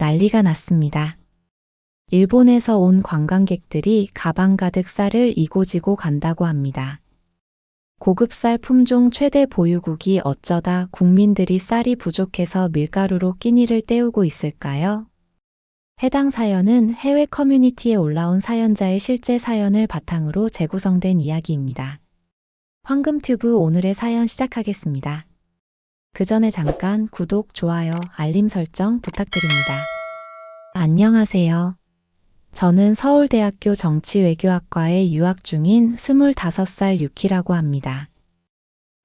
난리가 났습니다. 일본에서 온 관광객들이 가방 가득 쌀을 이고지고 간다고 합니다. 고급 쌀 품종 최대 보유국이 어쩌다 국민들이 쌀이 부족해서 밀가루로 끼니를 때우고 있을까요? 해당 사연은 해외 커뮤니티에 올라온 사연자의 실제 사연을 바탕으로 재구성된 이야기입니다. 황금튜브 오늘의 사연 시작하겠습니다. 그 전에 잠깐 구독, 좋아요, 알림 설정 부탁드립니다. 안녕하세요. 저는 서울대학교 정치외교학과에 유학 중인 25살 유키라고 합니다.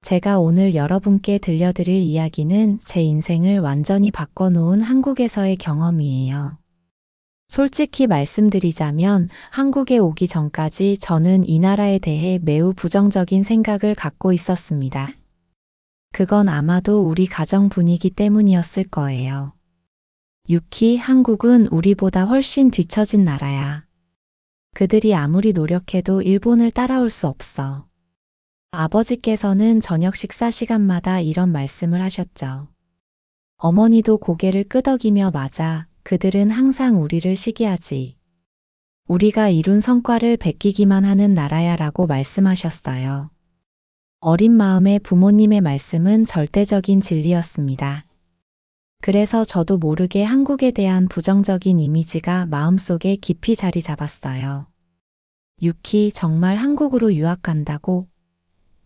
제가 오늘 여러분께 들려드릴 이야기는 제 인생을 완전히 바꿔놓은 한국에서의 경험이에요. 솔직히 말씀드리자면 한국에 오기 전까지 저는 이 나라에 대해 매우 부정적인 생각을 갖고 있었습니다. 그건 아마도 우리 가정 분위기 때문이었을 거예요. 유키, 한국은 우리보다 훨씬 뒤처진 나라야. 그들이 아무리 노력해도 일본을 따라올 수 없어. 아버지께서는 저녁 식사 시간마다 이런 말씀을 하셨죠. 어머니도 고개를 끄덕이며 맞아. 그들은 항상 우리를 시기하지. 우리가 이룬 성과를 베끼기만 하는 나라야 라고 말씀하셨어요. 어린 마음에 부모님의 말씀은 절대적인 진리였습니다. 그래서 저도 모르게 한국에 대한 부정적인 이미지가 마음속에 깊이 자리 잡았어요. 유키, 정말 한국으로 유학 간다고?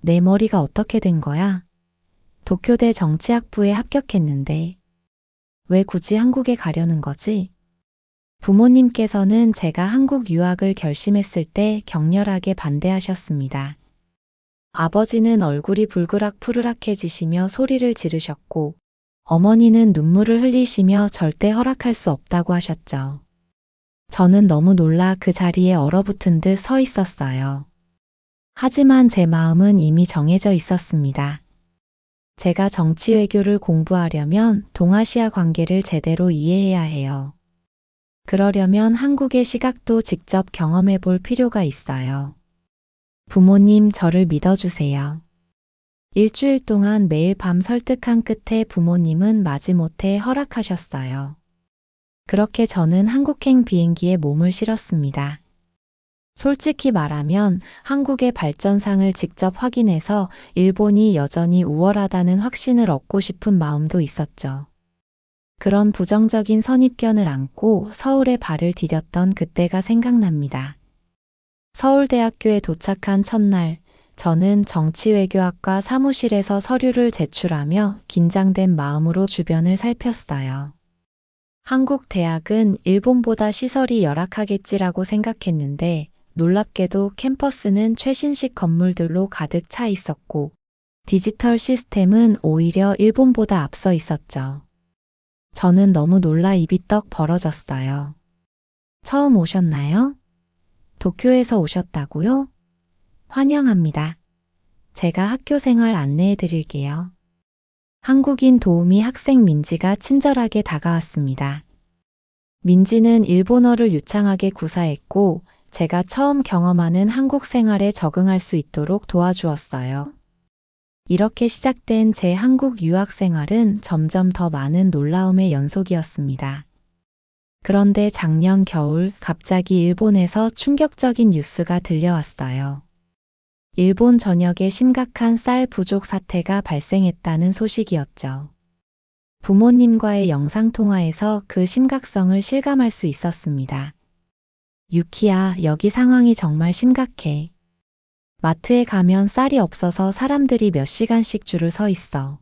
내 머리가 어떻게 된 거야? 도쿄대 정치학부에 합격했는데. 왜 굳이 한국에 가려는 거지? 부모님께서는 제가 한국 유학을 결심했을 때 격렬하게 반대하셨습니다. 아버지는 얼굴이 불그락푸르락해지시며 소리를 지르셨고, 어머니는 눈물을 흘리시며 절대 허락할 수 없다고 하셨죠. 저는 너무 놀라 그 자리에 얼어붙은 듯 서 있었어요. 하지만 제 마음은 이미 정해져 있었습니다. 제가 정치 외교를 공부하려면 동아시아 관계를 제대로 이해해야 해요. 그러려면 한국의 시각도 직접 경험해 볼 필요가 있어요. 부모님, 저를 믿어주세요. 일주일 동안 매일 밤 설득한 끝에 부모님은 마지못해 허락하셨어요. 그렇게 저는 한국행 비행기에 몸을 실었습니다. 솔직히 말하면 한국의 발전상을 직접 확인해서 일본이 여전히 우월하다는 확신을 얻고 싶은 마음도 있었죠. 그런 부정적인 선입견을 안고 서울에 발을 디뎠던 그때가 생각납니다. 서울대학교에 도착한 첫날, 저는 정치외교학과 사무실에서 서류를 제출하며 긴장된 마음으로 주변을 살폈어요. 한국 대학은 일본보다 시설이 열악하겠지라고 생각했는데 놀랍게도 캠퍼스는 최신식 건물들로 가득 차 있었고 디지털 시스템은 오히려 일본보다 앞서 있었죠. 저는 너무 놀라 입이 떡 벌어졌어요. 처음 오셨나요? 도쿄에서 오셨다고요? 환영합니다. 제가 학교 생활 안내해 드릴게요. 한국인 도우미 학생 민지가 친절하게 다가왔습니다. 민지는 일본어를 유창하게 구사했고 제가 처음 경험하는 한국 생활에 적응할 수 있도록 도와주었어요. 이렇게 시작된 제 한국 유학 생활은 점점 더 많은 놀라움의 연속이었습니다. 그런데 작년 겨울 갑자기 일본에서 충격적인 뉴스가 들려왔어요. 일본 전역에 심각한 쌀 부족 사태가 발생했다는 소식이었죠. 부모님과의 영상통화에서 그 심각성을 실감할 수 있었습니다. 유키야, 여기 상황이 정말 심각해. 마트에 가면 쌀이 없어서 사람들이 몇 시간씩 줄을 서 있어.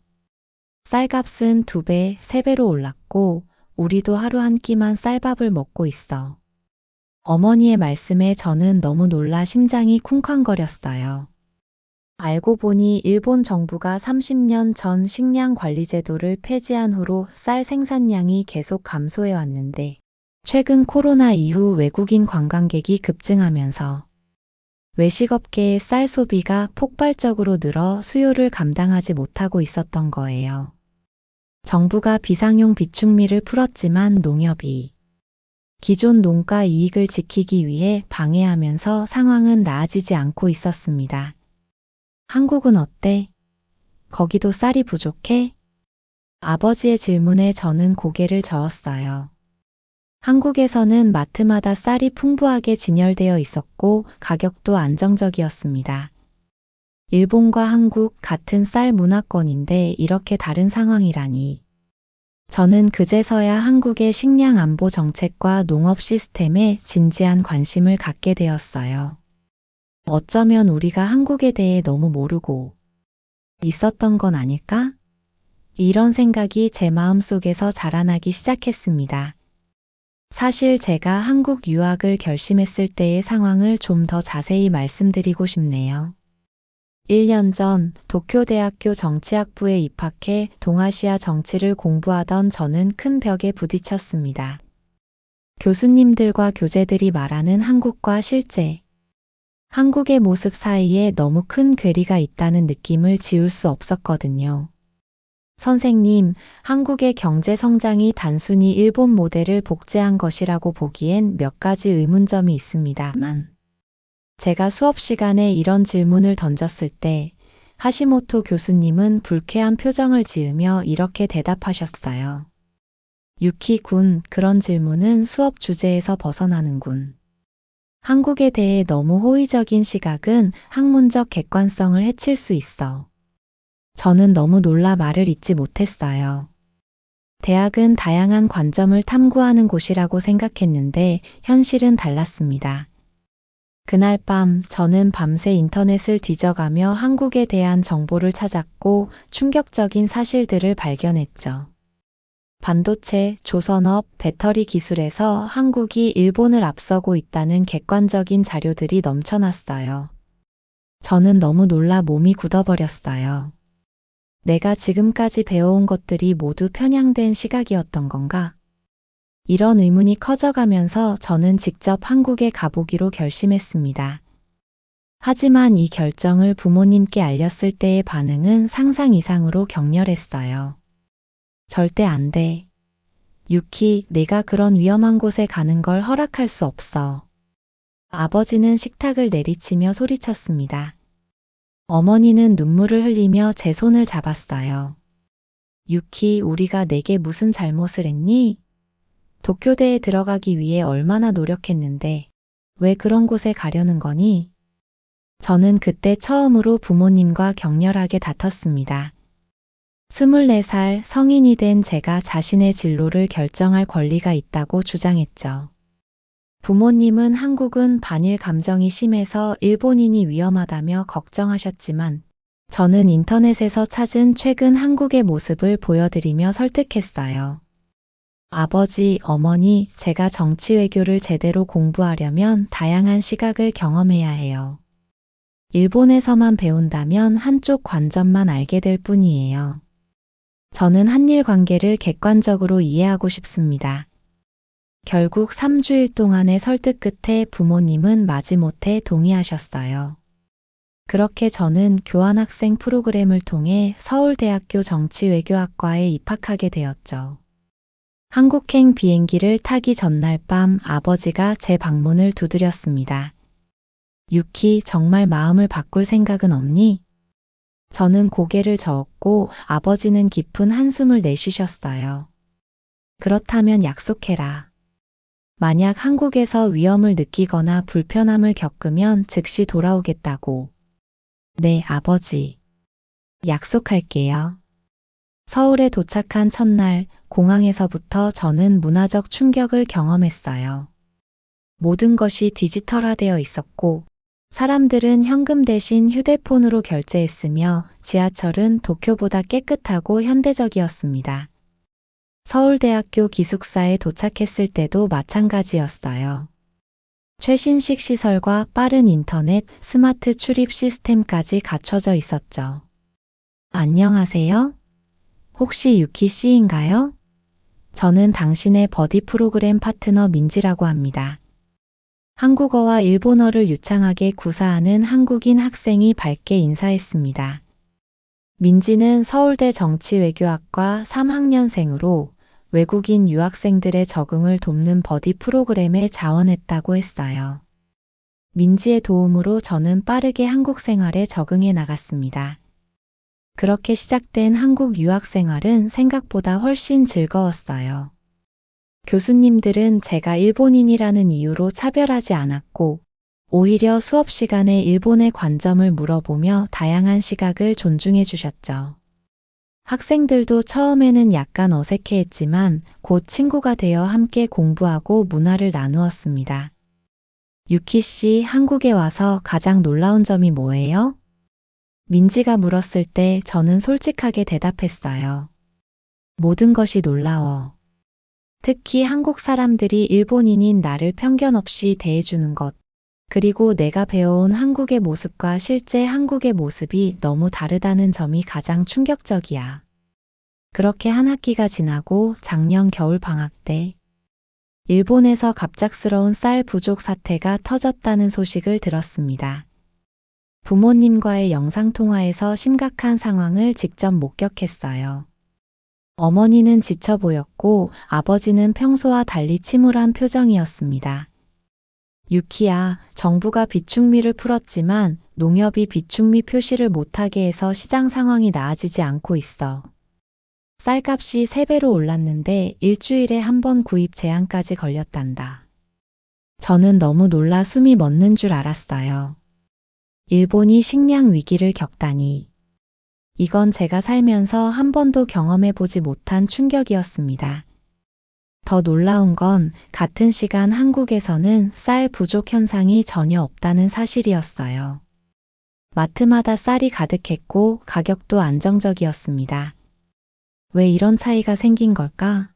쌀값은 2배, 3배로 올랐고 우리도 하루 한 끼만 쌀밥을 먹고 있어. 어머니의 말씀에 저는 너무 놀라 심장이 쿵쾅거렸어요. 알고 보니 일본 정부가 30년 전 식량 관리 제도를 폐지한 후로 쌀 생산량이 계속 감소해 왔는데 최근 코로나 이후 외국인 관광객이 급증하면서 외식업계의 쌀 소비가 폭발적으로 늘어 수요를 감당하지 못하고 있었던 거예요. 정부가 비상용 비축미를 풀었지만 농협이 기존 농가 이익을 지키기 위해 방해하면서 상황은 나아지지 않고 있었습니다. 한국은 어때? 거기도 쌀이 부족해? 아버지의 질문에 저는 고개를 저었어요. 한국에서는 마트마다 쌀이 풍부하게 진열되어 있었고 가격도 안정적이었습니다. 일본과 한국 같은 쌀 문화권인데 이렇게 다른 상황이라니. 저는 그제서야 한국의 식량 안보 정책과 농업 시스템에 진지한 관심을 갖게 되었어요. 어쩌면 우리가 한국에 대해 너무 모르고 있었던 건 아닐까? 이런 생각이 제 마음속에서 자라나기 시작했습니다. 사실 제가 한국 유학을 결심했을 때의 상황을 좀 더 자세히 말씀드리고 싶네요. 1년 전 도쿄대학교 정치학부에 입학해 동아시아 정치를 공부하던 저는 큰 벽에 부딪혔습니다. 교수님들과 교재들이 말하는 한국과 실제, 한국의 모습 사이에 너무 큰 괴리가 있다는 느낌을 지울 수 없었거든요. 선생님, 한국의 경제 성장이 단순히 일본 모델을 복제한 것이라고 보기엔 몇 가지 의문점이 있습니다만, 제가 수업 시간에 이런 질문을 던졌을 때 하시모토 교수님은 불쾌한 표정을 지으며 이렇게 대답하셨어요. 유키 군, 그런 질문은 수업 주제에서 벗어나는군. 한국에 대해 너무 호의적인 시각은 학문적 객관성을 해칠 수 있어. 저는 너무 놀라 말을 잇지 못했어요. 대학은 다양한 관점을 탐구하는 곳이라고 생각했는데 현실은 달랐습니다. 그날 밤 저는 밤새 인터넷을 뒤져가며 한국에 대한 정보를 찾았고 충격적인 사실들을 발견했죠. 반도체, 조선업, 배터리 기술에서 한국이 일본을 앞서고 있다는 객관적인 자료들이 넘쳐났어요. 저는 너무 놀라 몸이 굳어버렸어요. 내가 지금까지 배워온 것들이 모두 편향된 시각이었던 건가? 이런 의문이 커져가면서 저는 직접 한국에 가보기로 결심했습니다. 하지만 이 결정을 부모님께 알렸을 때의 반응은 상상 이상으로 격렬했어요. 절대 안 돼. 유키, 내가 그런 위험한 곳에 가는 걸 허락할 수 없어. 아버지는 식탁을 내리치며 소리쳤습니다. 어머니는 눈물을 흘리며 제 손을 잡았어요. 유키, 우리가 내게 무슨 잘못을 했니? 도쿄대에 들어가기 위해 얼마나 노력했는데 왜 그런 곳에 가려는 거니? 저는 그때 처음으로 부모님과 격렬하게 다퉜습니다. 24살 성인이 된 제가 자신의 진로를 결정할 권리가 있다고 주장했죠. 부모님은 한국은 반일 감정이 심해서 일본인이 위험하다며 걱정하셨지만 저는 인터넷에서 찾은 최근 한국의 모습을 보여드리며 설득했어요. 아버지, 어머니, 제가 정치 외교를 제대로 공부하려면 다양한 시각을 경험해야 해요. 일본에서만 배운다면 한쪽 관점만 알게 될 뿐이에요. 저는 한일 관계를 객관적으로 이해하고 싶습니다. 결국 3주일 동안의 설득 끝에 부모님은 마지못해 동의하셨어요. 그렇게 저는 교환학생 프로그램을 통해 서울대학교 정치외교학과에 입학하게 되었죠. 한국행 비행기를 타기 전날 밤 아버지가 제 방문을 두드렸습니다. 유키, 정말 마음을 바꿀 생각은 없니? 저는 고개를 저었고 아버지는 깊은 한숨을 내쉬셨어요. 그렇다면 약속해라. 만약 한국에서 위험을 느끼거나 불편함을 겪으면 즉시 돌아오겠다고. 네, 아버지. 약속할게요. 서울에 도착한 첫날 공항에서부터 저는 문화적 충격을 경험했어요. 모든 것이 디지털화되어 있었고 사람들은 현금 대신 휴대폰으로 결제했으며 지하철은 도쿄보다 깨끗하고 현대적이었습니다. 서울대학교 기숙사에 도착했을 때도 마찬가지였어요. 최신식 시설과 빠른 인터넷, 스마트 출입 시스템까지 갖춰져 있었죠. 안녕하세요? 혹시 유키 씨인가요? 저는 당신의 버디 프로그램 파트너 민지라고 합니다. 한국어와 일본어를 유창하게 구사하는 한국인 학생이 밝게 인사했습니다. 민지는 서울대 정치외교학과 3학년생으로 외국인 유학생들의 적응을 돕는 버디 프로그램에 자원했다고 했어요. 민지의 도움으로 저는 빠르게 한국 생활에 적응해 나갔습니다. 그렇게 시작된 한국 유학 생활은 생각보다 훨씬 즐거웠어요. 교수님들은 제가 일본인이라는 이유로 차별하지 않았고, 오히려 수업 시간에 일본의 관점을 물어보며 다양한 시각을 존중해 주셨죠. 학생들도 처음에는 약간 어색해했지만 곧 친구가 되어 함께 공부하고 문화를 나누었습니다. 유키 씨, 한국에 와서 가장 놀라운 점이 뭐예요? 민지가 물었을 때 저는 솔직하게 대답했어요. 모든 것이 놀라워. 특히 한국 사람들이 일본인인 나를 편견 없이 대해주는 것, 그리고 내가 배워온 한국의 모습과 실제 한국의 모습이 너무 다르다는 점이 가장 충격적이야. 그렇게 한 학기가 지나고 작년 겨울 방학 때 일본에서 갑작스러운 쌀 부족 사태가 터졌다는 소식을 들었습니다. 부모님과의 영상통화에서 심각한 상황을 직접 목격했어요. 어머니는 지쳐 보였고 아버지는 평소와 달리 침울한 표정이었습니다. 유키야, 정부가 비축미를 풀었지만 농협이 비축미 표시를 못하게 해서 시장 상황이 나아지지 않고 있어. 쌀값이 3배로 올랐는데 일주일에 한 번 구입 제한까지 걸렸단다. 저는 너무 놀라 숨이 멎는 줄 알았어요. 일본이 식량 위기를 겪다니. 이건 제가 살면서 한 번도 경험해 보지 못한 충격이었습니다. 더 놀라운 건 같은 시간 한국에서는 쌀 부족 현상이 전혀 없다는 사실이었어요. 마트마다 쌀이 가득했고 가격도 안정적이었습니다. 왜 이런 차이가 생긴 걸까?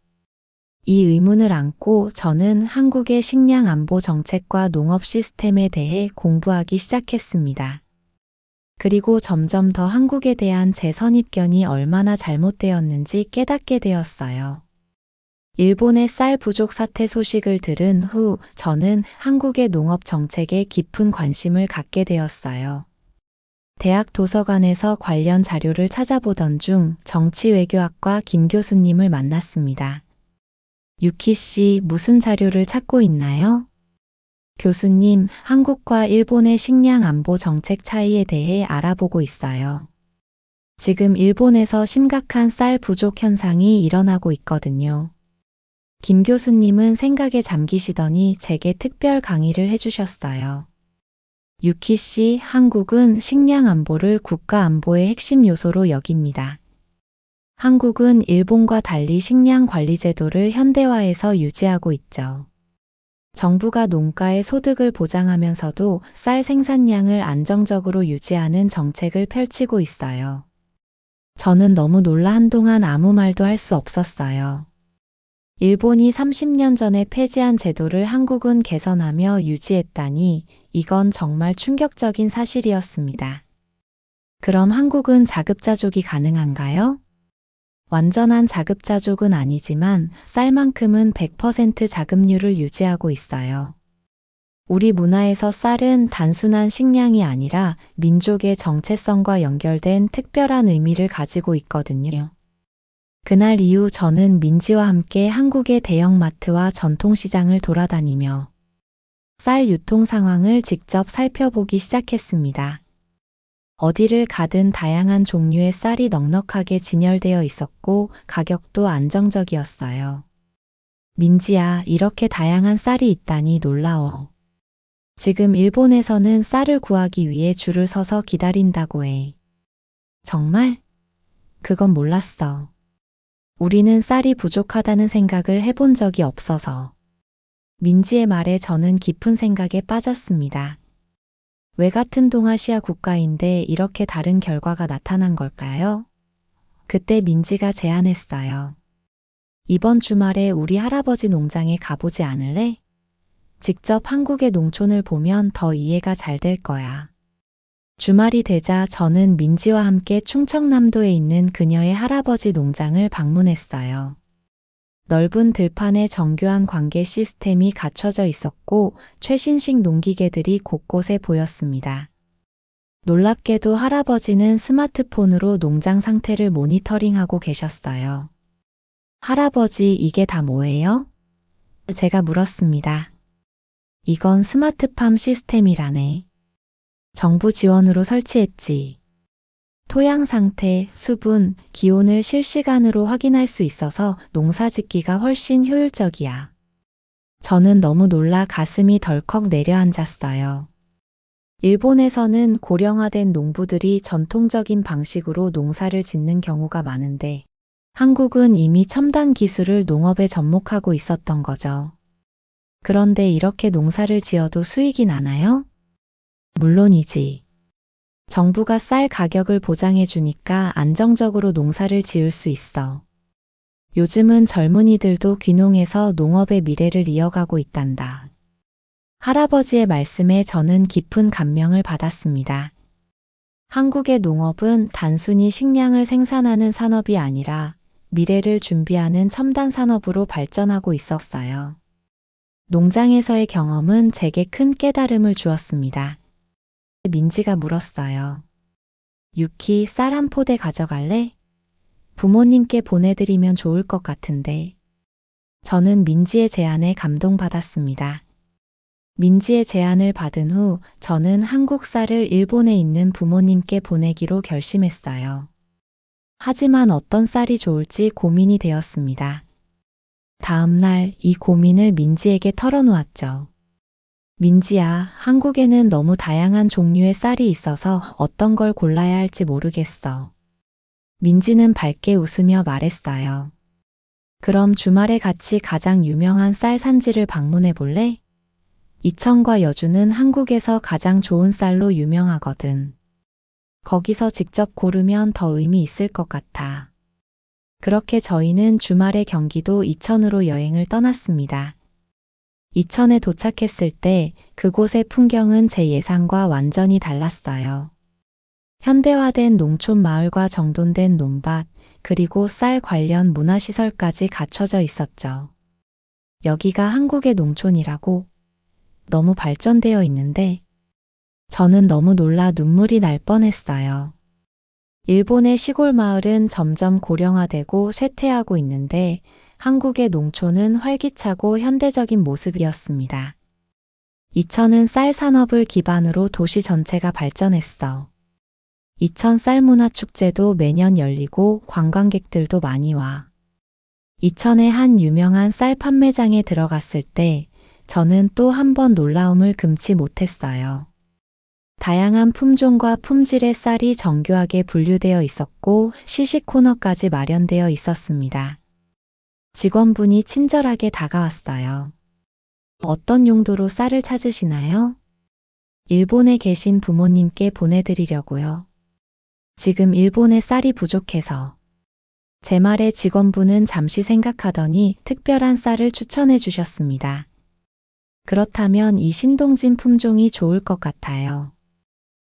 이 의문을 안고 저는 한국의 식량 안보 정책과 농업 시스템에 대해 공부하기 시작했습니다. 그리고 점점 더 한국에 대한 제 선입견이 얼마나 잘못되었는지 깨닫게 되었어요. 일본의 쌀 부족 사태 소식을 들은 후 저는 한국의 농업 정책에 깊은 관심을 갖게 되었어요. 대학 도서관에서 관련 자료를 찾아보던 중 정치외교학과 김 교수님을 만났습니다. 유키 씨, 무슨 자료를 찾고 있나요? 교수님, 한국과 일본의 식량 안보 정책 차이에 대해 알아보고 있어요. 지금 일본에서 심각한 쌀 부족 현상이 일어나고 있거든요. 김 교수님은 생각에 잠기시더니 제게 특별 강의를 해주셨어요. 유키 씨, 한국은 식량 안보를 국가 안보의 핵심 요소로 여깁니다. 한국은 일본과 달리 식량 관리 제도를 현대화해서 유지하고 있죠. 정부가 농가의 소득을 보장하면서도 쌀 생산량을 안정적으로 유지하는 정책을 펼치고 있어요. 저는 너무 놀라 한동안 아무 말도 할 수 없었어요. 일본이 30년 전에 폐지한 제도를 한국은 개선하며 유지했다니 이건 정말 충격적인 사실이었습니다. 그럼 한국은 자급자족이 가능한가요? 완전한 자급자족은 아니지만 쌀만큼은 100% 자급률을 유지하고 있어요. 우리 문화에서 쌀은 단순한 식량이 아니라 민족의 정체성과 연결된 특별한 의미를 가지고 있거든요. 그날 이후 저는 민지와 함께 한국의 대형마트와 전통시장을 돌아다니며 쌀 유통 상황을 직접 살펴보기 시작했습니다. 어디를 가든 다양한 종류의 쌀이 넉넉하게 진열되어 있었고 가격도 안정적이었어요. 민지야, 이렇게 다양한 쌀이 있다니 놀라워. 지금 일본에서는 쌀을 구하기 위해 줄을 서서 기다린다고 해. 정말? 그건 몰랐어. 우리는 쌀이 부족하다는 생각을 해본 적이 없어서. 민지의 말에 저는 깊은 생각에 빠졌습니다. 왜 같은 동아시아 국가인데 이렇게 다른 결과가 나타난 걸까요? 그때 민지가 제안했어요. 이번 주말에 우리 할아버지 농장에 가보지 않을래? 직접 한국의 농촌을 보면 더 이해가 잘 될 거야. 주말이 되자 저는 민지와 함께 충청남도에 있는 그녀의 할아버지 농장을 방문했어요. 넓은 들판에 정교한 관계 시스템이 갖춰져 있었고 최신식 농기계들이 곳곳에 보였습니다. 놀랍게도 할아버지는 스마트폰으로 농장 상태를 모니터링하고 계셨어요. 할아버지, 이게 다 뭐예요? 제가 물었습니다. 이건 스마트팜 시스템이라네. 정부 지원으로 설치했지. 토양 상태, 수분, 기온을 실시간으로 확인할 수 있어서 농사 짓기가 훨씬 효율적이야. 저는 너무 놀라 가슴이 덜컥 내려앉았어요. 일본에서는 고령화된 농부들이 전통적인 방식으로 농사를 짓는 경우가 많은데 한국은 이미 첨단 기술을 농업에 접목하고 있었던 거죠. 그런데 이렇게 농사를 지어도 수익이 나나요? 물론이지. 정부가 쌀 가격을 보장해 주니까 안정적으로 농사를 지을 수 있어. 요즘은 젊은이들도 귀농해서 농업의 미래를 이어가고 있단다. 할아버지의 말씀에 저는 깊은 감명을 받았습니다. 한국의 농업은 단순히 식량을 생산하는 산업이 아니라 미래를 준비하는 첨단 산업으로 발전하고 있었어요. 농장에서의 경험은 제게 큰 깨달음을 주었습니다. 민지가 물었어요. 유키, 쌀 한 포대 가져갈래? 부모님께 보내드리면 좋을 것 같은데. 저는 민지의 제안에 감동받았습니다. 민지의 제안을 받은 후 저는 한국 쌀을 일본에 있는 부모님께 보내기로 결심했어요. 하지만 어떤 쌀이 좋을지 고민이 되었습니다. 다음 날 이 고민을 민지에게 털어놓았죠. 민지야, 한국에는 너무 다양한 종류의 쌀이 있어서 어떤 걸 골라야 할지 모르겠어. 민지는 밝게 웃으며 말했어요. 그럼 주말에 같이 가장 유명한 쌀 산지를 방문해 볼래? 이천과 여주는 한국에서 가장 좋은 쌀로 유명하거든. 거기서 직접 고르면 더 의미 있을 것 같아. 그렇게 저희는 주말에 경기도 이천으로 여행을 떠났습니다. 이천에 도착했을 때 그곳의 풍경은 제 예상과 완전히 달랐어요. 현대화된 농촌 마을과 정돈된 논밭, 그리고 쌀 관련 문화시설까지 갖춰져 있었죠. 여기가 한국의 농촌이라고? 너무 발전되어 있는데 저는 너무 놀라 눈물이 날 뻔했어요. 일본의 시골 마을은 점점 고령화되고 쇠퇴하고 있는데 한국의 농촌은 활기차고 현대적인 모습이었습니다. 이천은 쌀 산업을 기반으로 도시 전체가 발전했어. 이천 쌀문화축제도 매년 열리고 관광객들도 많이 와. 이천의 한 유명한 쌀 판매장에 들어갔을 때 저는 또 한 번 놀라움을 금치 못했어요. 다양한 품종과 품질의 쌀이 정교하게 분류되어 있었고 시식 코너까지 마련되어 있었습니다. 직원분이 친절하게 다가왔어요. 어떤 용도로 쌀을 찾으시나요? 일본에 계신 부모님께 보내드리려고요. 지금 일본에 쌀이 부족해서. 제 말에 직원분은 잠시 생각하더니 특별한 쌀을 추천해 주셨습니다. 그렇다면 이 신동진 품종이 좋을 것 같아요.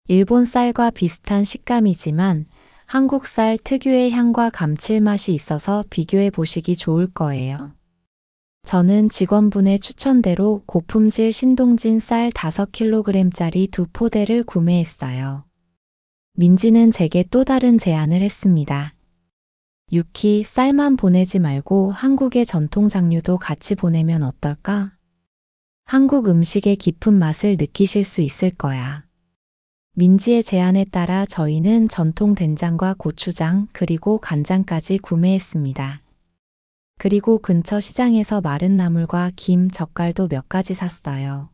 일본 쌀과 비슷한 식감이지만 한국 쌀 특유의 향과 감칠맛이 있어서 비교해 보시기 좋을 거예요. 저는 직원분의 추천대로 고품질 신동진 쌀 5kg짜리 2포대를 구매했어요. 민지는 제게 또 다른 제안을 했습니다. 유키, 쌀만 보내지 말고 한국의 전통 장류도 같이 보내면 어떨까? 한국 음식의 깊은 맛을 느끼실 수 있을 거야. 민지의 제안에 따라 저희는 전통 된장과 고추장 그리고 간장까지 구매했습니다. 그리고 근처 시장에서 마른 나물과 김, 젓갈도 몇 가지 샀어요.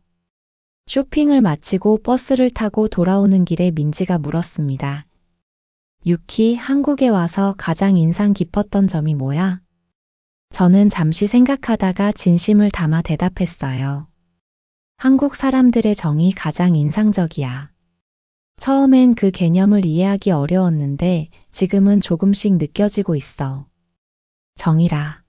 쇼핑을 마치고 버스를 타고 돌아오는 길에 민지가 물었습니다. 유키, 한국에 와서 가장 인상 깊었던 점이 뭐야? 저는 잠시 생각하다가 진심을 담아 대답했어요. 한국 사람들의 정이 가장 인상적이야. 처음엔 그 개념을 이해하기 어려웠는데 지금은 조금씩 느껴지고 있어. 정이라.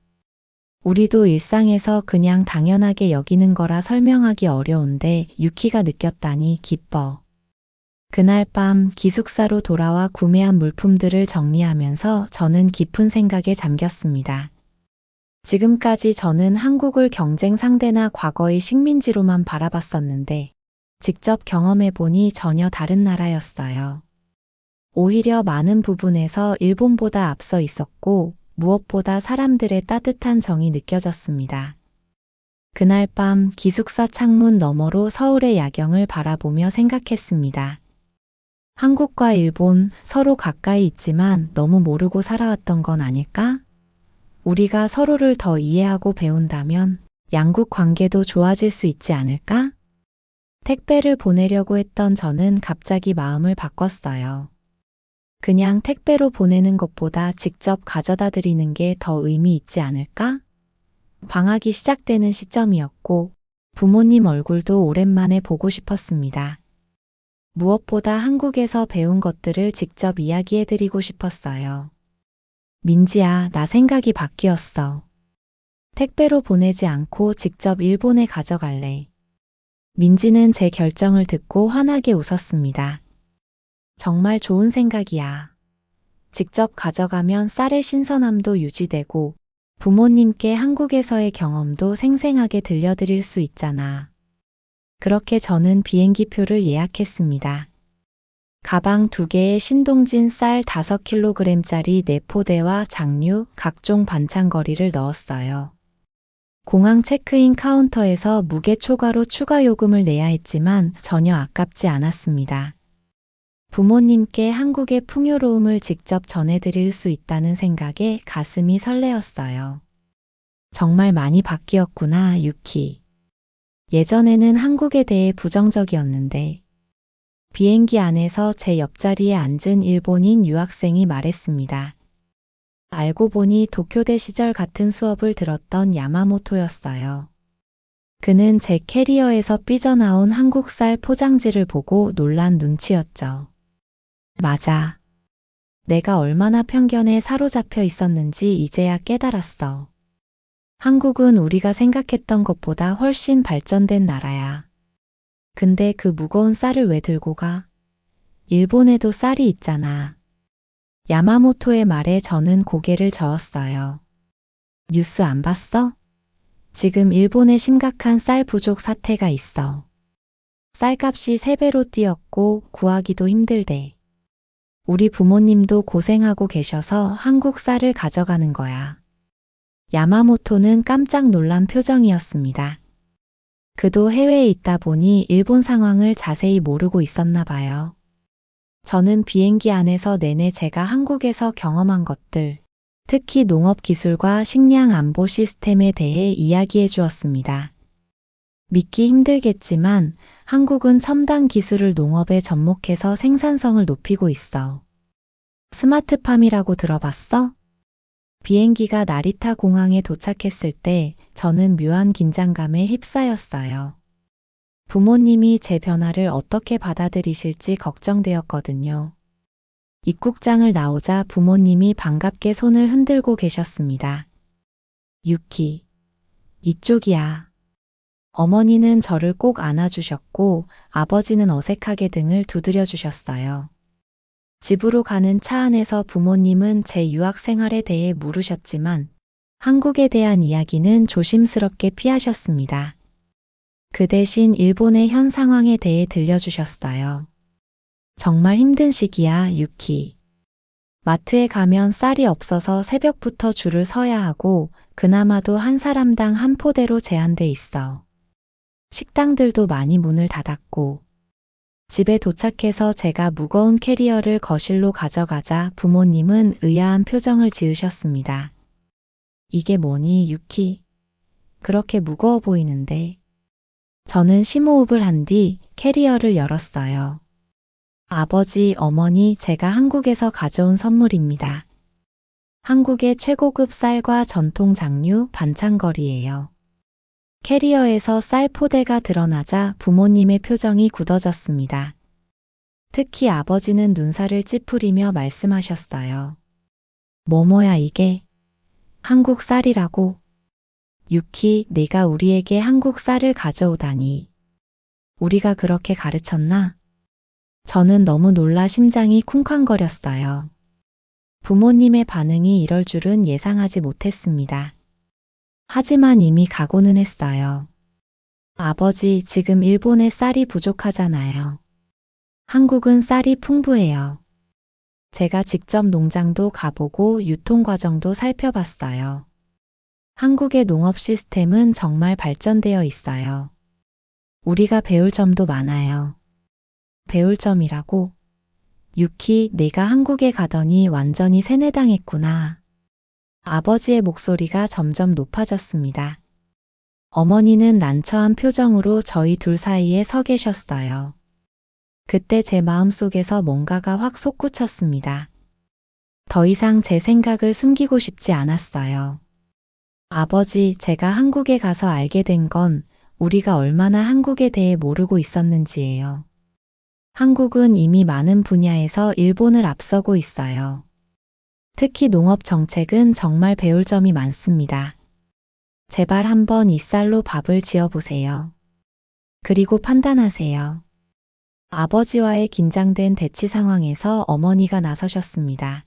우리도 일상에서 그냥 당연하게 여기는 거라 설명하기 어려운데 유키가 느꼈다니 기뻐. 그날 밤 기숙사로 돌아와 구매한 물품들을 정리하면서 저는 깊은 생각에 잠겼습니다. 지금까지 저는 한국을 경쟁 상대나 과거의 식민지로만 바라봤었는데 직접 경험해보니 전혀 다른 나라였어요. 오히려 많은 부분에서 일본보다 앞서 있었고 무엇보다 사람들의 따뜻한 정이 느껴졌습니다. 그날 밤 기숙사 창문 너머로 서울의 야경을 바라보며 생각했습니다. 한국과 일본 서로 가까이 있지만 너무 모르고 살아왔던 건 아닐까? 우리가 서로를 더 이해하고 배운다면 양국 관계도 좋아질 수 있지 않을까? 택배를 보내려고 했던 저는 갑자기 마음을 바꿨어요. 그냥 택배로 보내는 것보다 직접 가져다 드리는 게 더 의미 있지 않을까? 방학이 시작되는 시점이었고 부모님 얼굴도 오랜만에 보고 싶었습니다. 무엇보다 한국에서 배운 것들을 직접 이야기해 드리고 싶었어요. 민지야, 나 생각이 바뀌었어. 택배로 보내지 않고 직접 일본에 가져갈래. 민지는 제 결정을 듣고 환하게 웃었습니다. 정말 좋은 생각이야. 직접 가져가면 쌀의 신선함도 유지되고 부모님께 한국에서의 경험도 생생하게 들려드릴 수 있잖아. 그렇게 저는 비행기표를 예약했습니다. 가방 2개에 신동진 쌀 5kg짜리 내포대와 장류, 각종 반찬거리를 넣었어요. 공항 체크인 카운터에서 무게 초과로 추가 요금을 내야 했지만 전혀 아깝지 않았습니다. 부모님께 한국의 풍요로움을 직접 전해드릴 수 있다는 생각에 가슴이 설레었어요. 정말 많이 바뀌었구나, 유키. 예전에는 한국에 대해 부정적이었는데 비행기 안에서 제 옆자리에 앉은 일본인 유학생이 말했습니다. 알고 보니 도쿄대 시절 같은 수업을 들었던 야마모토였어요. 그는 제 캐리어에서 삐져나온 한국쌀 포장지를 보고 놀란 눈치였죠. 맞아. 내가 얼마나 편견에 사로잡혀 있었는지 이제야 깨달았어. 한국은 우리가 생각했던 것보다 훨씬 발전된 나라야. 근데 그 무거운 쌀을 왜 들고 가? 일본에도 쌀이 있잖아. 야마모토의 말에 저는 고개를 저었어요. 뉴스 안 봤어? 지금 일본에 심각한 쌀 부족 사태가 있어. 쌀값이 3배로 뛰었고 구하기도 힘들대. 우리 부모님도 고생하고 계셔서 한국 쌀을 가져가는 거야. 야마모토는 깜짝 놀란 표정이었습니다. 그도 해외에 있다 보니 일본 상황을 자세히 모르고 있었나 봐요. 저는 비행기 안에서 내내 제가 한국에서 경험한 것들, 특히 농업 기술과 식량 안보 시스템에 대해 이야기해 주었습니다. 믿기 힘들겠지만 한국은 첨단 기술을 농업에 접목해서 생산성을 높이고 있어. 스마트팜이라고 들어봤어? 비행기가 나리타 공항에 도착했을 때 저는 묘한 긴장감에 휩싸였어요. 부모님이 제 변화를 어떻게 받아들이실지 걱정되었거든요. 입국장을 나오자 부모님이 반갑게 손을 흔들고 계셨습니다. 유키, 이쪽이야. 어머니는 저를 꼭 안아주셨고 아버지는 어색하게 등을 두드려 주셨어요. 집으로 가는 차 안에서 부모님은 제 유학 생활에 대해 물으셨지만 한국에 대한 이야기는 조심스럽게 피하셨습니다. 그 대신 일본의 현 상황에 대해 들려주셨어요. 정말 힘든 시기야, 유키. 마트에 가면 쌀이 없어서 새벽부터 줄을 서야 하고 그나마도 한 사람당 한 포대로 제한돼 있어. 식당들도 많이 문을 닫았고 집에 도착해서 제가 무거운 캐리어를 거실로 가져가자 부모님은 의아한 표정을 지으셨습니다. 이게 뭐니, 유키? 그렇게 무거워 보이는데. 저는 심호흡을 한 뒤 캐리어를 열었어요. 아버지, 어머니, 제가 한국에서 가져온 선물입니다. 한국의 최고급 쌀과 전통 장류, 반찬거리예요. 캐리어에서 쌀 포대가 드러나자 부모님의 표정이 굳어졌습니다. 특히 아버지는 눈살을 찌푸리며 말씀하셨어요. 뭐야 이게? 한국 쌀이라고? 유키, 네가 우리에게 한국 쌀을 가져오다니. 우리가 그렇게 가르쳤나? 저는 너무 놀라 심장이 쿵쾅거렸어요. 부모님의 반응이 이럴 줄은 예상하지 못했습니다. 하지만 이미 각오는 했어요. 아버지, 지금 일본에 쌀이 부족하잖아요. 한국은 쌀이 풍부해요. 제가 직접 농장도 가보고 유통 과정도 살펴봤어요. 한국의 농업 시스템은 정말 발전되어 있어요. 우리가 배울 점도 많아요. 배울 점이라고? 유키, 내가 한국에 가더니 완전히 세뇌당했구나. 아버지의 목소리가 점점 높아졌습니다. 어머니는 난처한 표정으로 저희 둘 사이에 서 계셨어요. 그때 제 마음속에서 뭔가가 확 솟구쳤습니다. 더 이상 제 생각을 숨기고 싶지 않았어요. 아버지, 제가 한국에 가서 알게 된 건 우리가 얼마나 한국에 대해 모르고 있었는지예요. 한국은 이미 많은 분야에서 일본을 앞서고 있어요. 특히 농업 정책은 정말 배울 점이 많습니다. 제발 한번 이 쌀로 밥을 지어 보세요. 그리고 판단하세요. 아버지와의 긴장된 대치 상황에서 어머니가 나서셨습니다.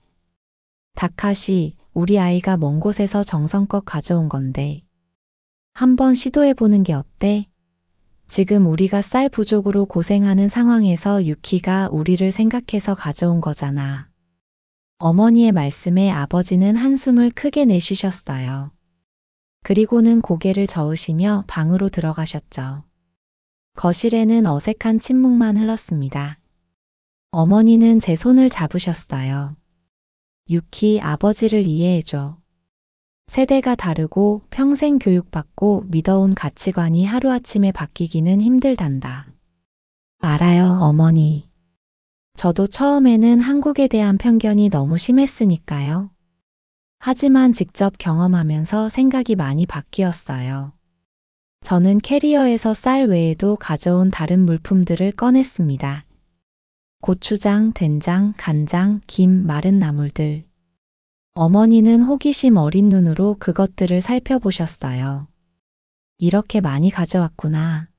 다카시, 우리 아이가 먼 곳에서 정성껏 가져온 건데 한번 시도해보는 게 어때? 지금 우리가 쌀 부족으로 고생하는 상황에서 유키가 우리를 생각해서 가져온 거잖아. 어머니의 말씀에 아버지는 한숨을 크게 내쉬셨어요. 그리고는 고개를 저으시며 방으로 들어가셨죠. 거실에는 어색한 침묵만 흘렀습니다. 어머니는 제 손을 잡으셨어요. 유키, 아버지를 이해해줘. 세대가 다르고 평생 교육받고 믿어온 가치관이 하루아침에 바뀌기는 힘들단다. 알아요, 어머니. 저도 처음에는 한국에 대한 편견이 너무 심했으니까요. 하지만 직접 경험하면서 생각이 많이 바뀌었어요. 저는 캐리어에서 쌀 외에도 가져온 다른 물품들을 꺼냈습니다. 고추장, 된장, 간장, 김, 마른 나물들. 어머니는 호기심 어린 눈으로 그것들을 살펴보셨어요. 이렇게 많이 가져왔구나.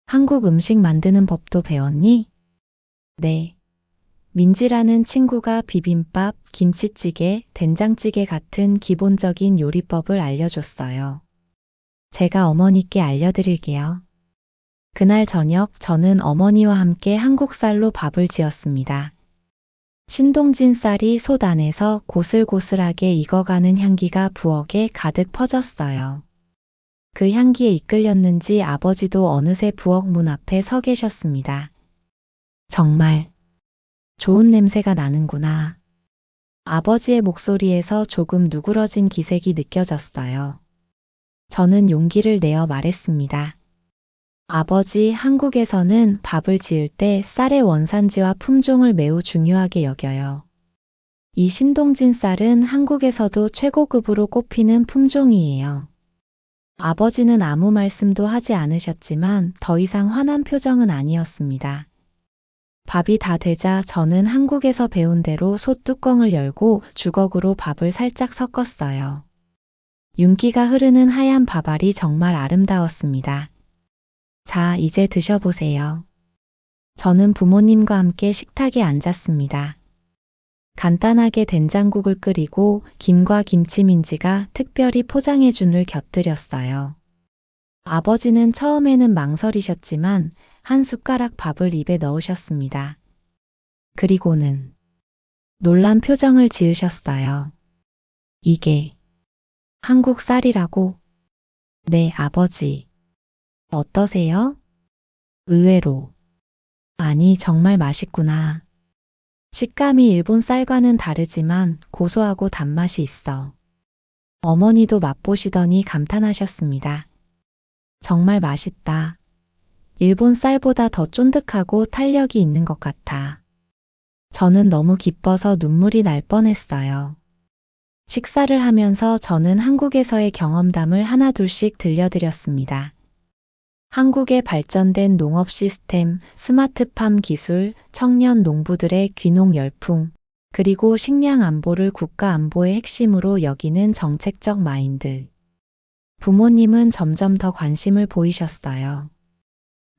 한국 음식 만드는 법도 배웠니? 네. 민지라는 친구가 비빔밥, 김치찌개, 된장찌개 같은 기본적인 요리법을 알려줬어요. 제가 어머니께 알려드릴게요. 그날 저녁 저는 어머니와 함께 한국 쌀로 밥을 지었습니다. 신동진 쌀이 솥 안에서 고슬고슬하게 익어가는 향기가 부엌에 가득 퍼졌어요. 그 향기에 이끌렸는지 아버지도 어느새 부엌 문 앞에 서 계셨습니다. 정말 좋은 냄새가 나는구나. 아버지의 목소리에서 조금 누그러진 기색이 느껴졌어요. 저는 용기를 내어 말했습니다. 아버지, 한국에서는 밥을 지을 때 쌀의 원산지와 품종을 매우 중요하게 여겨요. 이 신동진 쌀은 한국에서도 최고급으로 꼽히는 품종이에요. 아버지는 아무 말씀도 하지 않으셨지만 더 이상 화난 표정은 아니었습니다. 밥이 다 되자 저는 한국에서 배운 대로 솥 뚜껑을 열고 주걱으로 밥을 살짝 섞었어요. 윤기가 흐르는 하얀 밥알이 정말 아름다웠습니다. 자, 이제 드셔보세요. 저는 부모님과 함께 식탁에 앉았습니다. 간단하게 된장국을 끓이고 김과 김치민지가 특별히 포장해준을 곁들였어요. 아버지는 처음에는 망설이셨지만 한 숟가락 밥을 입에 넣으셨습니다. 그리고는 놀란 표정을 지으셨어요. 이게 한국 쌀이라고? 네, 아버지. 어떠세요? 의외로. 아니, 정말 맛있구나. 식감이 일본 쌀과는 다르지만 고소하고 단맛이 있어. 어머니도 맛보시더니 감탄하셨습니다. 정말 맛있다. 일본 쌀보다 더 쫀득하고 탄력이 있는 것 같아. 저는 너무 기뻐서 눈물이 날 뻔했어요. 식사를 하면서 저는 한국에서의 경험담을 하나둘씩 들려드렸습니다. 한국의 발전된 농업 시스템, 스마트팜 기술, 청년 농부들의 귀농 열풍, 그리고 식량 안보를 국가 안보의 핵심으로 여기는 정책적 마인드. 부모님은 점점 더 관심을 보이셨어요.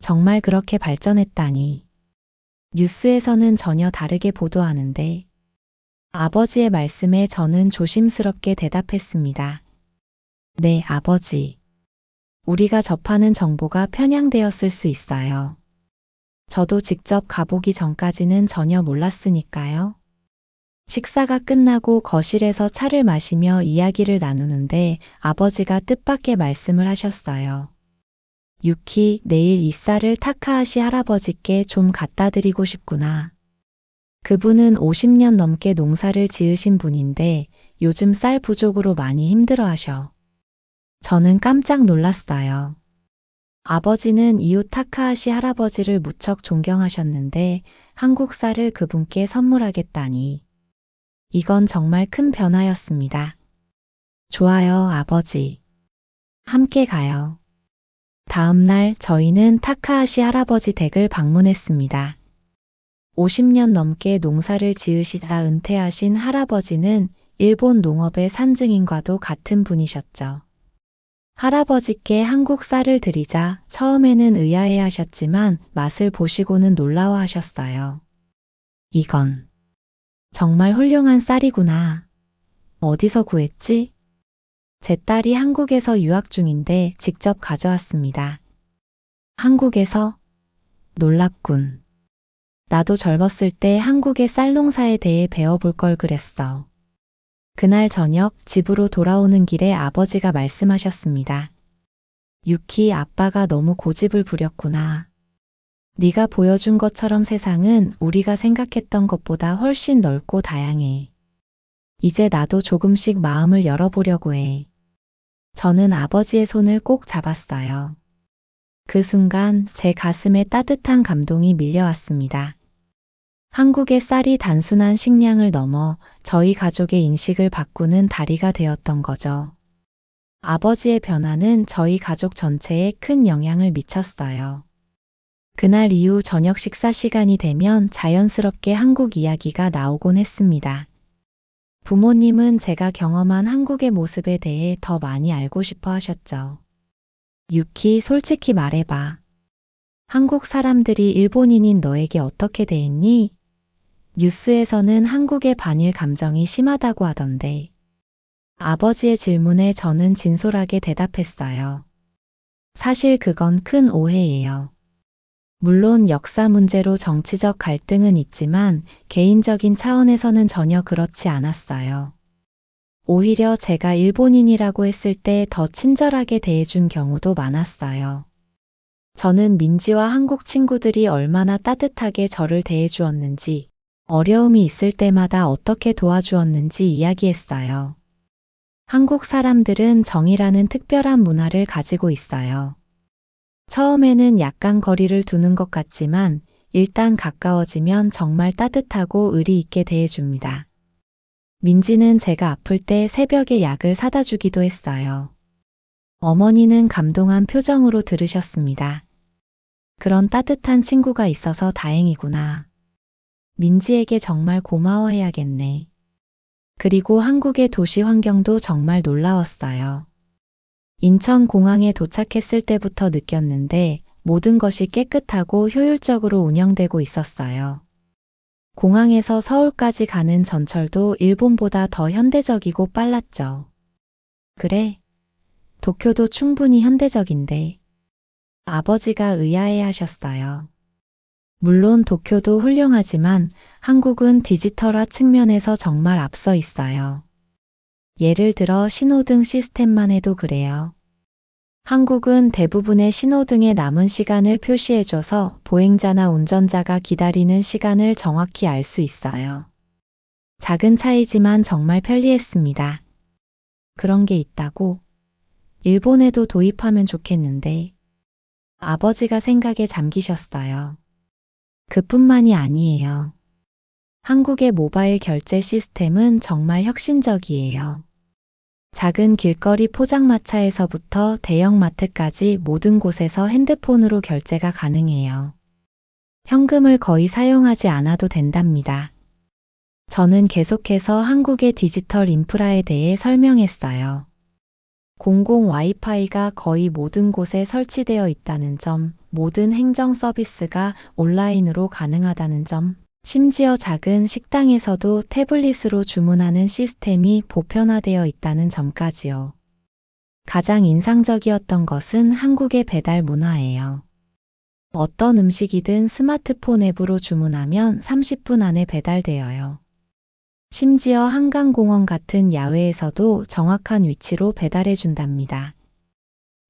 정말 그렇게 발전했다니. 뉴스에서는 전혀 다르게 보도하는데. 아버지의 말씀에 저는 조심스럽게 대답했습니다. 네, 아버지. 우리가 접하는 정보가 편향되었을 수 있어요. 저도 직접 가보기 전까지는 전혀 몰랐으니까요. 식사가 끝나고 거실에서 차를 마시며 이야기를 나누는데 아버지가 뜻밖의 말씀을 하셨어요. 유키, 내일 이 쌀을 타카하시 할아버지께 좀 갖다 드리고 싶구나. 그분은 50년 넘게 농사를 지으신 분인데 요즘 쌀 부족으로 많이 힘들어 하셔. 저는 깜짝 놀랐어요. 아버지는 이웃 타카하시 할아버지를 무척 존경하셨는데 한국 쌀을 그분께 선물하겠다니. 이건 정말 큰 변화였습니다. 좋아요, 아버지. 함께 가요. 다음 날 저희는 타카하시 할아버지 댁을 방문했습니다. 50년 넘게 농사를 지으시다 은퇴하신 할아버지는 일본 농업의 산증인과도 같은 분이셨죠. 할아버지께 한국 쌀을 드리자 처음에는 의아해 하셨지만 맛을 보시고는 놀라워하셨어요. 이건 정말 훌륭한 쌀이구나. 어디서 구했지? 제 딸이 한국에서 유학 중인데 직접 가져왔습니다. 한국에서? 놀랍군. 나도 젊었을 때 한국의 쌀 농사에 대해 배워볼 걸 그랬어. 그날 저녁 집으로 돌아오는 길에 아버지가 말씀하셨습니다. 유키, 아빠가 너무 고집을 부렸구나. 네가 보여준 것처럼 세상은 우리가 생각했던 것보다 훨씬 넓고 다양해. 이제 나도 조금씩 마음을 열어보려고 해. 저는 아버지의 손을 꼭 잡았어요. 그 순간 제 가슴에 따뜻한 감동이 밀려왔습니다. 한국의 쌀이 단순한 식량을 넘어 저희 가족의 인식을 바꾸는 다리가 되었던 거죠. 아버지의 변화는 저희 가족 전체에 큰 영향을 미쳤어요. 그날 이후 저녁 식사 시간이 되면 자연스럽게 한국 이야기가 나오곤 했습니다. 부모님은 제가 경험한 한국의 모습에 대해 더 많이 알고 싶어 하셨죠. 유키, 솔직히 말해봐. 한국 사람들이 일본인인 너에게 어떻게 대했니? 뉴스에서는 한국의 반일 감정이 심하다고 하던데. 아버지의 질문에 저는 진솔하게 대답했어요. 사실 그건 큰 오해예요. 물론 역사 문제로 정치적 갈등은 있지만 개인적인 차원에서는 전혀 그렇지 않았어요. 오히려 제가 일본인이라고 했을 때 더 친절하게 대해준 경우도 많았어요. 저는 민지와 한국 친구들이 얼마나 따뜻하게 저를 대해주었는지, 어려움이 있을 때마다 어떻게 도와주었는지 이야기했어요. 한국 사람들은 정이라는 특별한 문화를 가지고 있어요. 처음에는 약간 거리를 두는 것 같지만 일단 가까워지면 정말 따뜻하고 의리 있게 대해줍니다. 민지는 제가 아플 때 새벽에 약을 사다 주기도 했어요. 어머니는 감동한 표정으로 들으셨습니다. 그런 따뜻한 친구가 있어서 다행이구나. 민지에게 정말 고마워해야겠네. 그리고 한국의 도시 환경도 정말 놀라웠어요. 인천공항에 도착했을 때부터 느꼈는데 모든 것이 깨끗하고 효율적으로 운영되고 있었어요. 공항에서 서울까지 가는 전철도 일본보다 더 현대적이고 빨랐죠. 그래, 도쿄도 충분히 현대적인데. 아버지가 의아해 하셨어요. 물론 도쿄도 훌륭하지만 한국은 디지털화 측면에서 정말 앞서 있어요. 예를 들어 신호등 시스템만 해도 그래요. 한국은 대부분의 신호등에 남은 시간을 표시해줘서 보행자나 운전자가 기다리는 시간을 정확히 알 수 있어요. 작은 차이지만 정말 편리했습니다. 그런 게 있다고? 일본에도 도입하면 좋겠는데. 아버지가 생각에 잠기셨어요. 그뿐만이 아니에요. 한국의 모바일 결제 시스템은 정말 혁신적이에요. 작은 길거리 포장마차에서부터 대형마트까지 모든 곳에서 핸드폰으로 결제가 가능해요. 현금을 거의 사용하지 않아도 된답니다. 저는 계속해서 한국의 디지털 인프라에 대해 설명했어요. 공공 와이파이가 거의 모든 곳에 설치되어 있다는 점, 모든 행정 서비스가 온라인으로 가능하다는 점, 심지어 작은 식당에서도 태블릿으로 주문하는 시스템이 보편화되어 있다는 점까지요. 가장 인상적이었던 것은 한국의 배달 문화예요. 어떤 음식이든 스마트폰 앱으로 주문하면 30분 안에 배달되어요. 심지어 한강공원 같은 야외에서도 정확한 위치로 배달해 준답니다.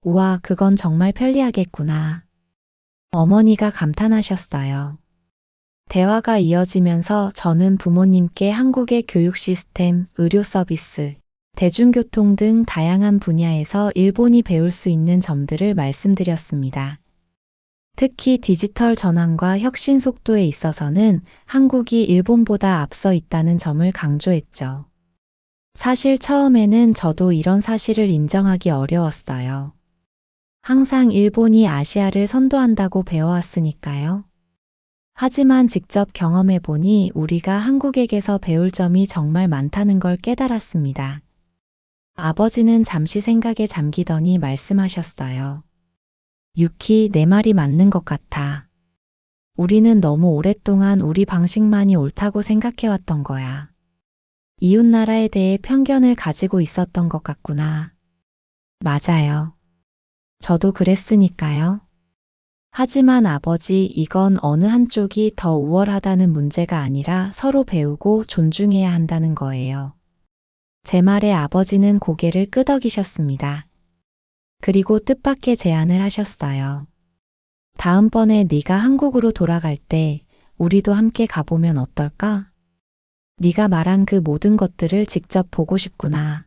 우와, 그건 정말 편리하겠구나. 어머니가 감탄하셨어요. 대화가 이어지면서 저는 부모님께 한국의 교육 시스템, 의료 서비스, 대중교통 등 다양한 분야에서 일본이 배울 수 있는 점들을 말씀드렸습니다. 특히 디지털 전환과 혁신 속도에 있어서는 한국이 일본보다 앞서 있다는 점을 강조했죠. 사실 처음에는 저도 이런 사실을 인정하기 어려웠어요. 항상 일본이 아시아를 선도한다고 배워왔으니까요. 하지만 직접 경험해보니 우리가 한국에게서 배울 점이 정말 많다는 걸 깨달았습니다. 아버지는 잠시 생각에 잠기더니 말씀하셨어요. 유키, 내 말이 맞는 것 같아. 우리는 너무 오랫동안 우리 방식만이 옳다고 생각해왔던 거야. 이웃나라에 대해 편견을 가지고 있었던 것 같구나. 맞아요. 저도 그랬으니까요. 하지만 아버지, 이건 어느 한쪽이 더 우월하다는 문제가 아니라 서로 배우고 존중해야 한다는 거예요. 제 말에 아버지는 고개를 끄덕이셨습니다. 그리고 뜻밖의 제안을 하셨어요. 다음번에 네가 한국으로 돌아갈 때 우리도 함께 가보면 어떨까? 네가 말한 그 모든 것들을 직접 보고 싶구나.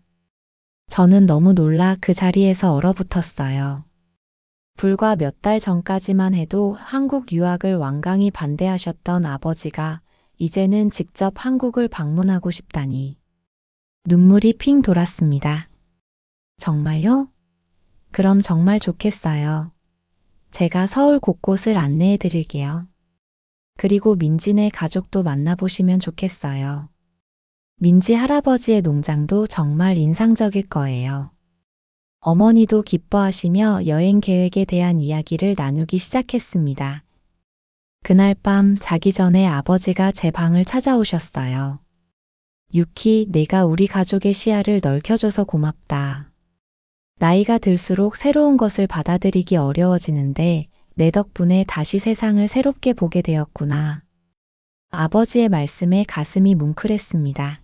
저는 너무 놀라 그 자리에서 얼어붙었어요. 불과 몇 달 전까지만 해도 한국 유학을 완강히 반대하셨던 아버지가 이제는 직접 한국을 방문하고 싶다니. 눈물이 핑 돌았습니다. 정말요? 그럼 정말 좋겠어요. 제가 서울 곳곳을 안내해 드릴게요. 그리고 민지네 가족도 만나보시면 좋겠어요. 민지 할아버지의 농장도 정말 인상적일 거예요. 어머니도 기뻐하시며 여행 계획에 대한 이야기를 나누기 시작했습니다. 그날 밤 자기 전에 아버지가 제 방을 찾아오셨어요. 유키, 내가 우리 가족의 시야를 넓혀줘서 고맙다. 나이가 들수록 새로운 것을 받아들이기 어려워지는데 내 덕분에 다시 세상을 새롭게 보게 되었구나. 아버지의 말씀에 가슴이 뭉클했습니다.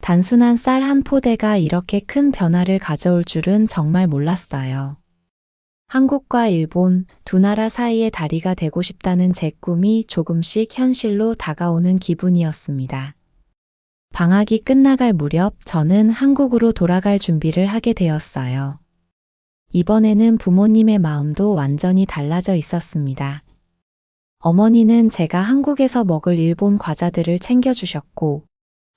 단순한 쌀 한 포대가 이렇게 큰 변화를 가져올 줄은 정말 몰랐어요. 한국과 일본 두 나라 사이의 다리가 되고 싶다는 제 꿈이 조금씩 현실로 다가오는 기분이었습니다. 방학이 끝나갈 무렵 저는 한국으로 돌아갈 준비를 하게 되었어요. 이번에는 부모님의 마음도 완전히 달라져 있었습니다. 어머니는 제가 한국에서 먹을 일본 과자들을 챙겨주셨고,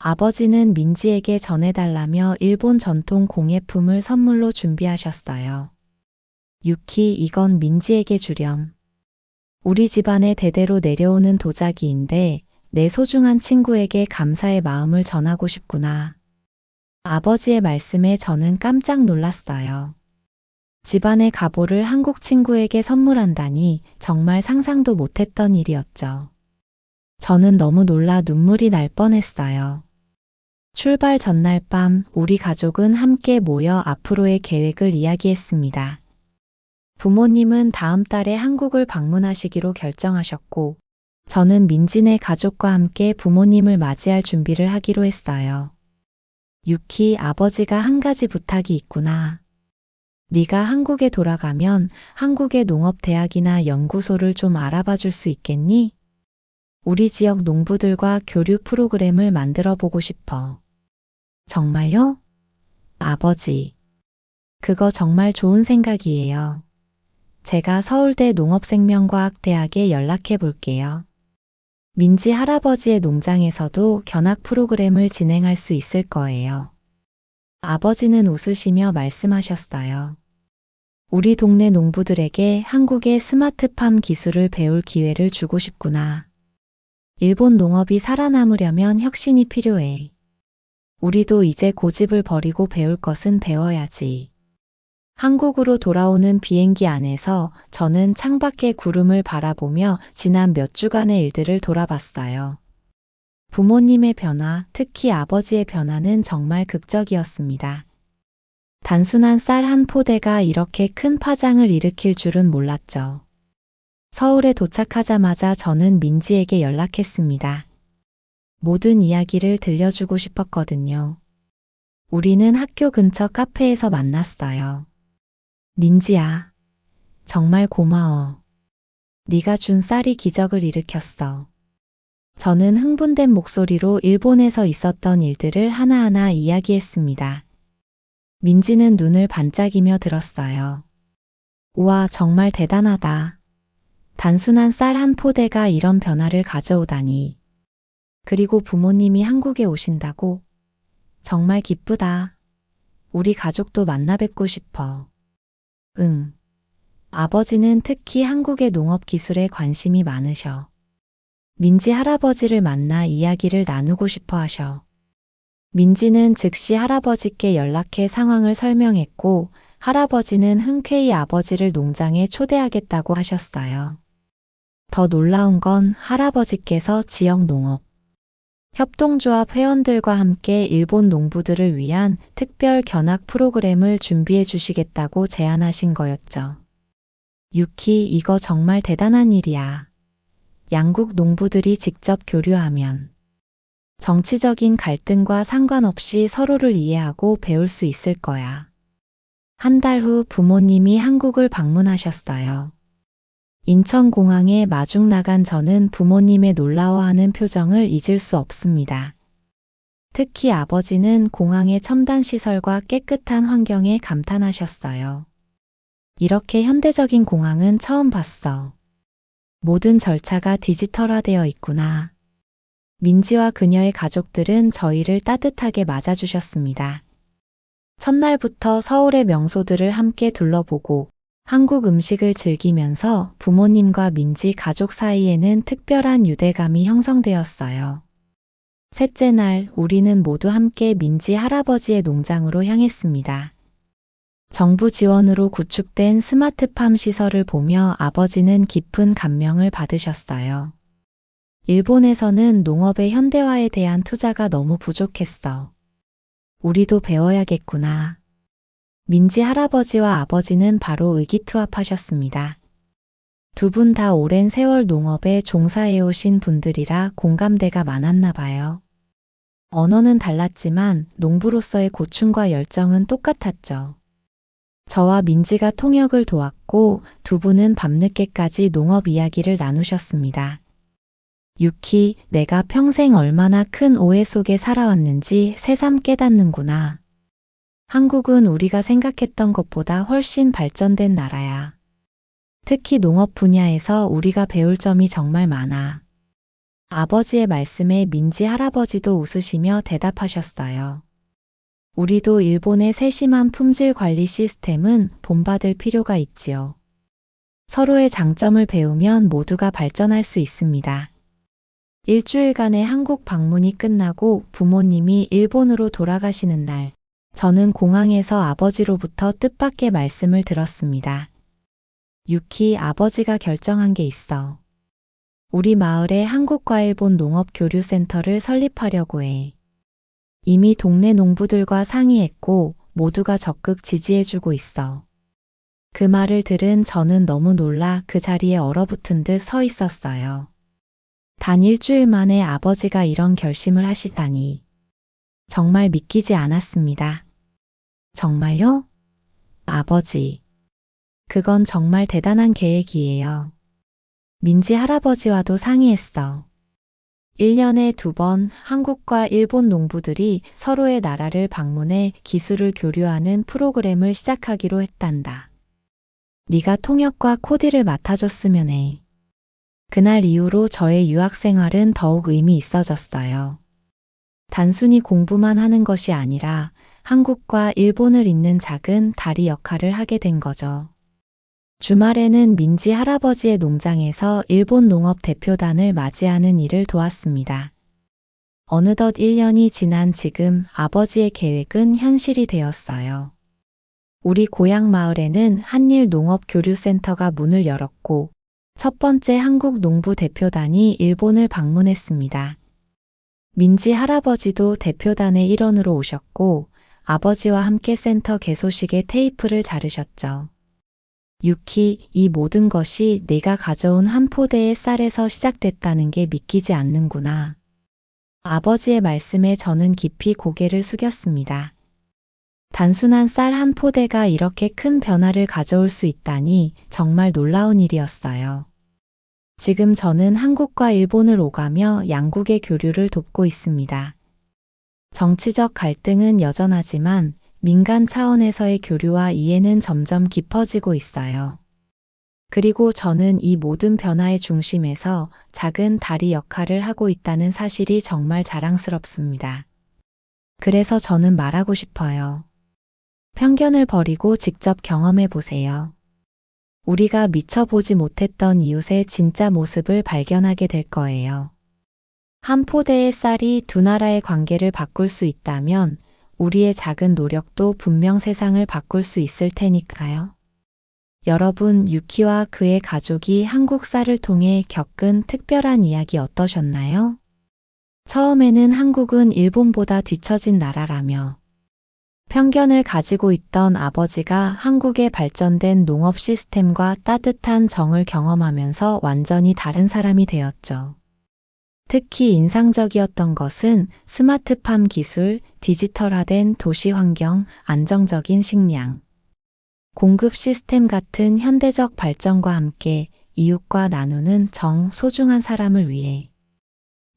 아버지는 민지에게 전해달라며 일본 전통 공예품을 선물로 준비하셨어요. 유키, 이건 민지에게 주렴. 우리 집안에 대대로 내려오는 도자기인데 내 소중한 친구에게 감사의 마음을 전하고 싶구나. 아버지의 말씀에 저는 깜짝 놀랐어요. 집안의 가보를 한국 친구에게 선물한다니 정말 상상도 못했던 일이었죠. 저는 너무 놀라 눈물이 날 뻔했어요. 출발 전날 밤 우리 가족은 함께 모여 앞으로의 계획을 이야기했습니다. 부모님은 다음 달에 한국을 방문하시기로 결정하셨고, 저는 민지네 가족과 함께 부모님을 맞이할 준비를 하기로 했어요. 유키, 아버지가 한 가지 부탁이 있구나. 네가 한국에 돌아가면 한국의 농업대학이나 연구소를 좀 알아봐 줄 수 있겠니? 우리 지역 농부들과 교류 프로그램을 만들어 보고 싶어. 정말요? 아버지. 그거 정말 좋은 생각이에요. 제가 서울대 농업생명과학대학에 연락해 볼게요. 민지 할아버지의 농장에서도 견학 프로그램을 진행할 수 있을 거예요. 아버지는 웃으시며 말씀하셨어요. 우리 동네 농부들에게 한국의 스마트팜 기술을 배울 기회를 주고 싶구나. 일본 농업이 살아남으려면 혁신이 필요해. 우리도 이제 고집을 버리고 배울 것은 배워야지. 한국으로 돌아오는 비행기 안에서 저는 창밖의 구름을 바라보며 지난 몇 주간의 일들을 돌아봤어요. 부모님의 변화, 특히 아버지의 변화는 정말 극적이었습니다. 단순한 쌀 한 포대가 이렇게 큰 파장을 일으킬 줄은 몰랐죠. 서울에 도착하자마자 저는 민지에게 연락했습니다. 모든 이야기를 들려주고 싶었거든요. 우리는 학교 근처 카페에서 만났어요. 민지야, 정말 고마워. 네가 준 쌀이 기적을 일으켰어. 저는 흥분된 목소리로 일본에서 있었던 일들을 하나하나 이야기했습니다. 민지는 눈을 반짝이며 들었어요. 우와, 정말 대단하다. 단순한 쌀 한 포대가 이런 변화를 가져오다니. 그리고 부모님이 한국에 오신다고? 정말 기쁘다. 우리 가족도 만나 뵙고 싶어. 응. 아버지는 특히 한국의 농업 기술에 관심이 많으셔. 민지 할아버지를 만나 이야기를 나누고 싶어 하셔. 민지는 즉시 할아버지께 연락해 상황을 설명했고, 할아버지는 흔쾌히 아버지를 농장에 초대하겠다고 하셨어요. 더 놀라운 건 할아버지께서 지역 농업 협동조합 회원들과 함께 일본 농부들을 위한 특별 견학 프로그램을 준비해 주시겠다고 제안하신 거였죠. 유키, 이거 정말 대단한 일이야. 양국 농부들이 직접 교류하면 정치적인 갈등과 상관없이 서로를 이해하고 배울 수 있을 거야. 한 달 후 부모님이 한국을 방문하셨어요. 인천공항에 마중 나간 저는 부모님의 놀라워하는 표정을 잊을 수 없습니다. 특히 아버지는 공항의 첨단 시설과 깨끗한 환경에 감탄하셨어요. 이렇게 현대적인 공항은 처음 봤어. 모든 절차가 디지털화되어 있구나. 민지와 그녀의 가족들은 저희를 따뜻하게 맞아주셨습니다. 첫날부터 서울의 명소들을 함께 둘러보고 한국 음식을 즐기면서 부모님과 민지 가족 사이에는 특별한 유대감이 형성되었어요. 셋째 날, 우리는 모두 함께 민지 할아버지의 농장으로 향했습니다. 정부 지원으로 구축된 스마트팜 시설을 보며 아버지는 깊은 감명을 받으셨어요. 일본에서는 농업의 현대화에 대한 투자가 너무 부족했어. 우리도 배워야겠구나. 민지 할아버지와 아버지는 바로 의기투합하셨습니다. 두 분 다 오랜 세월 농업에 종사해오신 분들이라 공감대가 많았나 봐요. 언어는 달랐지만 농부로서의 고충과 열정은 똑같았죠. 저와 민지가 통역을 도왔고 두 분은 밤늦게까지 농업 이야기를 나누셨습니다. 유키, 내가 평생 얼마나 큰 오해 속에 살아왔는지 새삼 깨닫는구나. 한국은 우리가 생각했던 것보다 훨씬 발전된 나라야. 특히 농업 분야에서 우리가 배울 점이 정말 많아. 아버지의 말씀에 민지 할아버지도 웃으시며 대답하셨어요. 우리도 일본의 세심한 품질 관리 시스템은 본받을 필요가 있지요. 서로의 장점을 배우면 모두가 발전할 수 있습니다. 일주일간의 한국 방문이 끝나고 부모님이 일본으로 돌아가시는 날, 저는 공항에서 아버지로부터 뜻밖의 말씀을 들었습니다. 유키, 아버지가 결정한 게 있어. 우리 마을에 한국과 일본 농업교류센터를 설립하려고 해. 이미 동네 농부들과 상의했고 모두가 적극 지지해주고 있어. 그 말을 들은 저는 너무 놀라 그 자리에 얼어붙은 듯 서 있었어요. 단 일주일 만에 아버지가 이런 결심을 하시다니. 정말 믿기지 않았습니다. 정말요? 아버지. 그건 정말 대단한 계획이에요. 민지 할아버지와도 상의했어. 1년에 2번 한국과 일본 농부들이 서로의 나라를 방문해 기술을 교류하는 프로그램을 시작하기로 했단다. 네가 통역과 코디를 맡아줬으면 해. 그날 이후로 저의 유학 생활은 더욱 의미 있어졌어요. 단순히 공부만 하는 것이 아니라 한국과 일본을 잇는 작은 다리 역할을 하게 된 거죠. 주말에는 민지 할아버지의 농장에서 일본 농업 대표단을 맞이하는 일을 도왔습니다. 어느덧 1년이 지난 지금 아버지의 계획은 현실이 되었어요. 우리 고향 마을에는 한일 농업 교류센터가 문을 열었고 첫 번째 한국 농부 대표단이 일본을 방문했습니다. 민지 할아버지도 대표단의 일원으로 오셨고 아버지와 함께 센터 개소식에 테이프를 자르셨죠. 유키, 이 모든 것이 내가 가져온 한 포대의 쌀에서 시작됐다는 게 믿기지 않는구나. 아버지의 말씀에 저는 깊이 고개를 숙였습니다. 단순한 쌀 한 포대가 이렇게 큰 변화를 가져올 수 있다니 정말 놀라운 일이었어요. 지금 저는 한국과 일본을 오가며 양국의 교류를 돕고 있습니다. 정치적 갈등은 여전하지만 민간 차원에서의 교류와 이해는 점점 깊어지고 있어요. 그리고 저는 이 모든 변화의 중심에서 작은 다리 역할을 하고 있다는 사실이 정말 자랑스럽습니다. 그래서 저는 말하고 싶어요. 편견을 버리고 직접 경험해 보세요. 우리가 미처 보지 못했던 이웃의 진짜 모습을 발견하게 될 거예요. 한 포대의 쌀이 두 나라의 관계를 바꿀 수 있다면 우리의 작은 노력도 분명 세상을 바꿀 수 있을 테니까요. 여러분, 유키와 그의 가족이 한국 쌀을 통해 겪은 특별한 이야기 어떠셨나요? 처음에는 한국은 일본보다 뒤처진 나라라며 편견을 가지고 있던 아버지가 한국의 발전된 농업 시스템과 따뜻한 정을 경험하면서 완전히 다른 사람이 되었죠. 특히 인상적이었던 것은 스마트팜 기술, 디지털화된 도시 환경, 안정적인 식량, 공급 시스템 같은 현대적 발전과 함께 이웃과 나누는 소중한 사람을 위해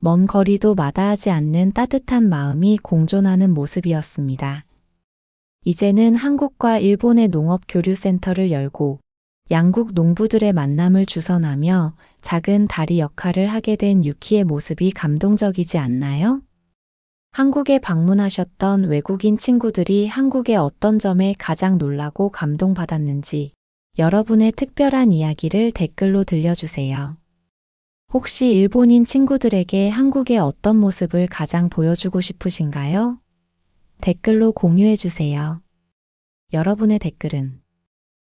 먼 거리도 마다하지 않는 따뜻한 마음이 공존하는 모습이었습니다. 이제는 한국과 일본의 농업교류센터를 열고 양국 농부들의 만남을 주선하며 작은 다리 역할을 하게 된 유키의 모습이 감동적이지 않나요? 한국에 방문하셨던 외국인 친구들이 한국의 어떤 점에 가장 놀라고 감동받았는지 여러분의 특별한 이야기를 댓글로 들려주세요. 혹시 일본인 친구들에게 한국의 어떤 모습을 가장 보여주고 싶으신가요? 댓글로 공유해주세요. 여러분의 댓글은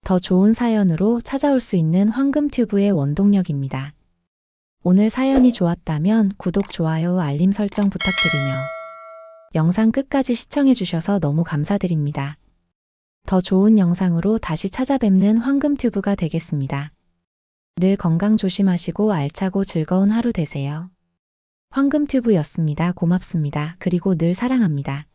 더 좋은 사연으로 찾아올 수 있는 황금튜브의 원동력입니다. 오늘 사연이 좋았다면 구독, 좋아요, 알림 설정 부탁드리며 영상 끝까지 시청해주셔서 너무 감사드립니다. 더 좋은 영상으로 다시 찾아뵙는 황금튜브가 되겠습니다. 늘 건강 조심하시고 알차고 즐거운 하루 되세요. 황금튜브였습니다. 고맙습니다. 그리고 늘 사랑합니다.